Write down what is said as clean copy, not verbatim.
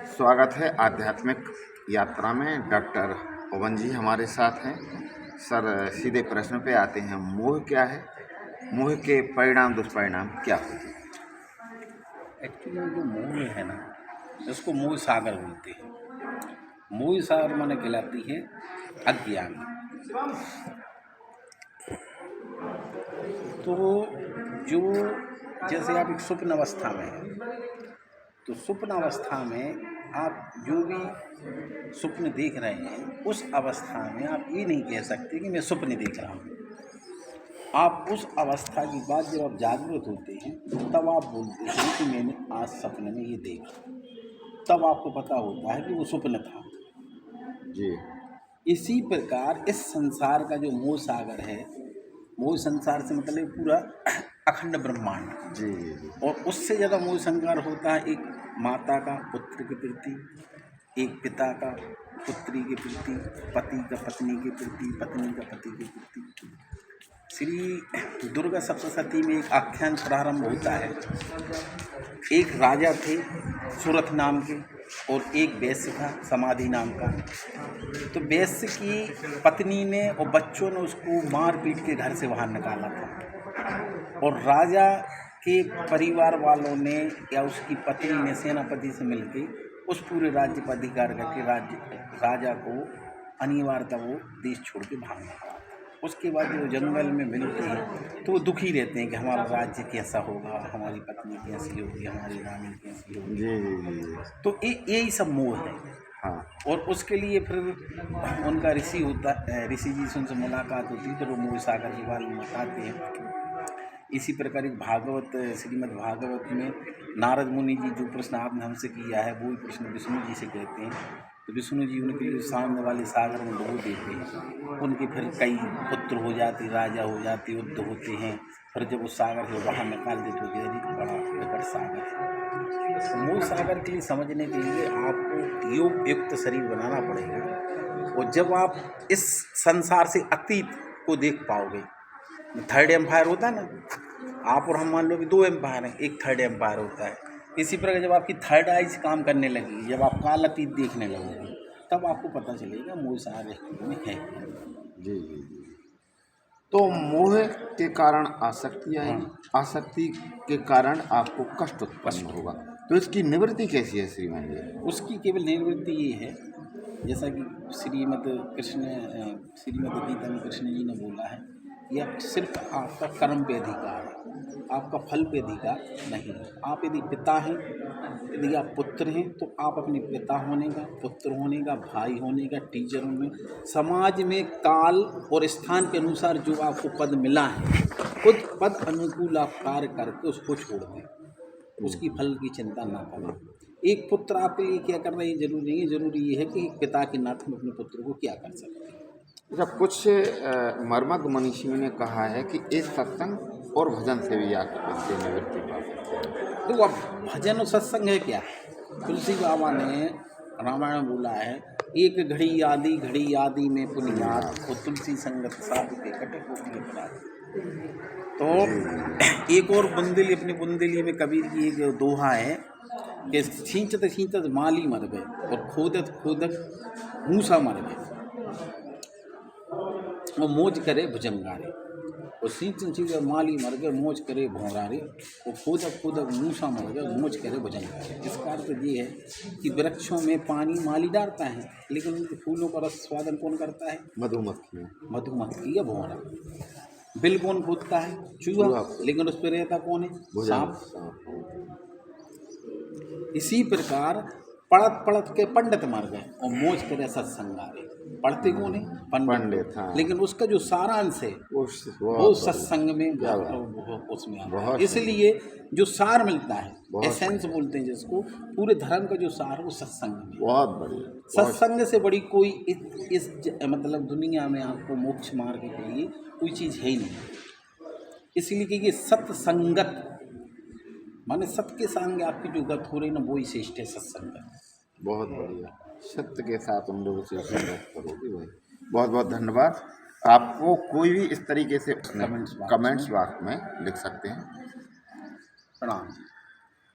स्वागत है आध्यात्मिक यात्रा में। डॉक्टर पवन जी हमारे साथ हैं। सर, सीधे प्रश्न पे आते हैं। मोह क्या है? मोह के परिणाम दुष्परिणाम क्या होते हैं? एक्चुअली जो मोह है ना, इसको मोह सागर बोलते हैं। मोह सागर माने कहलाती है अज्ञान। तो जो जैसे आप एक स्वप्न अवस्था में हैं, तो स्वप्न अवस्था में आप जो भी स्वप्न देख रहे हैं, उस अवस्था में आप ये नहीं कह सकते कि मैं स्वप्न देख रहा हूँ। आप उस अवस्था की बात जब आप जागृत होते हैं, तब आप बोलते हैं कि मैंने आज सपने में ये देखा। तब आपको पता होता है कि वो स्वप्न था। जी। इसी प्रकार इस संसार का जो मोह सागर है, मोह संसार से मतलब पूरा अखंड ब्रह्मांड। जी जी जी। और उससे ज़्यादा मोह संसार होता है एक माता का पुत्र के प्रति, एक पिता का पुत्री के प्रति, पति का पत्नी के प्रति, पत्नी का पति के प्रति। श्री दुर्गा सप्तशती में एक आख्यान प्रारंभ होता है। एक राजा थे सूरथ नाम के, और एक वैश्य था समाधि नाम का। तो वैश्य की पत्नी ने और बच्चों ने उसको मार पीट के घर से बाहर निकाला था, और राजा के परिवार वालों ने या उसकी पत्नी ने सेनापति से मिलकर उस पूरे राज्य पर अधिकार करके राजा को अनिवार्यता वो देश छोड़ के भागना पड़ा। उसके बाद जो जंगल में मिलते हैं तो वो दुखी रहते हैं कि हमारा राज्य कैसा होगा, हमारी पत्नी कैसी होगी, हमारी रानी कैसी होगी। जी जी जी। तो यही सब मोह है। हाँ। और उसके लिए फिर उनका ऋषि होता है, ऋषि जी से उनसे मुलाकात होती है, तो वो मोह सागर के बारे में बताते हैं। इसी प्रकार एक भागवत, श्रीमद् भागवत में नारद मुनि जी जो प्रश्न आपने हमसे किया है, वो प्रश्न विष्णु जी से कहते हैं। तो विष्णु जी उनके लिए सामने वाले सागर में डुबो देते हैं। उनके फिर कई पुत्र हो जाते, राजा हो जाते, युद्ध होते हैं। फिर जब उस सागर से बाहर निकाल देते हो कि बड़ा विकट सागर है। तो मोह सागर के लिए समझने के लिए आपको योग युक्त शरीर बनाना पड़ेगा। और जब आप इस संसार से अतीत को देख पाओगे, थर्ड एम्पायर होता है ना, आप और हम मान लो कि दो एम्पायर हैं, एक थर्ड एम्पायर होता है। इसी प्रकार जब आपकी थर्ड आइज काम करने लगेगी, जब आप काल अतीत देखने लगोगे, तब आपको पता चलेगा मोह सागर में है। जी जी जी। तो मोह के कारण आसक्ति आएगी, आसक्ति के कारण आपको कष्ट उत्पन्न होगा। तो इसकी निवृत्ति कैसी है श्रीमान जी? उसकी केवल निवृत्ति ये है, जैसा कि श्रीमद् गीता में कृष्ण जी ने बोला है, यह सिर्फ आपका कर्म पे अधिकार है, आपका फल पे अधिकार नहीं है। आप यदि पिता हैं, यदि आप पुत्र हैं, तो आप अपने पिता होने का, पुत्र होने का, भाई होने का, टीचर होने, समाज में काल और स्थान के अनुसार जो आपको पद मिला है, खुद पद अनुकूल आप कार्य करके उसको छोड़ दें, उसकी फल की चिंता ना करें। एक पुत्र आपके लिए क्या कर रहे हैं जरूरी नहीं है, जरूरी ये है कि पिता के नाते में अपने पुत्र को क्या कर सकते हैं। जब कुछ मर्मज्ञ मनीषियों ने कहा है कि इस सत्संग और भजन से भी आप इससे निवृत्ति पा सकते हैं। तो अब भजन और सत्संग है क्या? तुलसी बाबा ने रामायण बोला है, एक घड़ी आदि में पुनियात हो, तुलसी संगत साधु के कटे कोटि अपराध। तो एक और बुंदेली, अपनी बुंदेली में कबीर की एक दोहा है कि खींचत खींचत माली मर गए और खोदत खोदत मूसा मर गए, और मौज करे भुजंगारे। और सींचन सींचन माली मर गए, मौज करे भौरारे। और खोदक खोदक मूसा मर गए, मौज करे भुजंगारे। इसका अर्थ ये है कि वृक्षों में पानी माली डालता है, लेकिन उनके फूलों का रस स्वादन कौन करता है? मधुमक्खी या भौरा। बिल कौन खोदता है? चूहा। लेकिन उस पर रहता कौन है? सांप। इसी प्रकार पढ़त पढ़त के पंडित मर गए और मौज करे सत्संगारे। पढ़ते कौन है? पंडित। हाँ। लेकिन उसका जो सारांश है वो सत्संग में उसमें, इसलिए जो सार मिलता है, एसेंस बोलते हैं जिसको, पूरे धर्म का जो सार है वो सत्संग में। बहुत बढ़िया। सत्संग से बड़ी कोई इस मतलब दुनिया में आपको मोक्ष मार्ग के लिए कोई चीज़ है ही नहीं। इसलिए कि सत्संगत माने सत्य के संग आपकी जो गत हो रही ना, वो ही श्रेष्ठ है सत्संग। बहुत बढ़िया। सत्य के साथ हम लोग से संगत करोगे भाई। बहुत बहुत धन्यवाद। आपको कोई भी इस तरीके से कमेंट्स बॉक्स कमेंट्स बॉक्स में लिख सकते हैं। प्रणाम।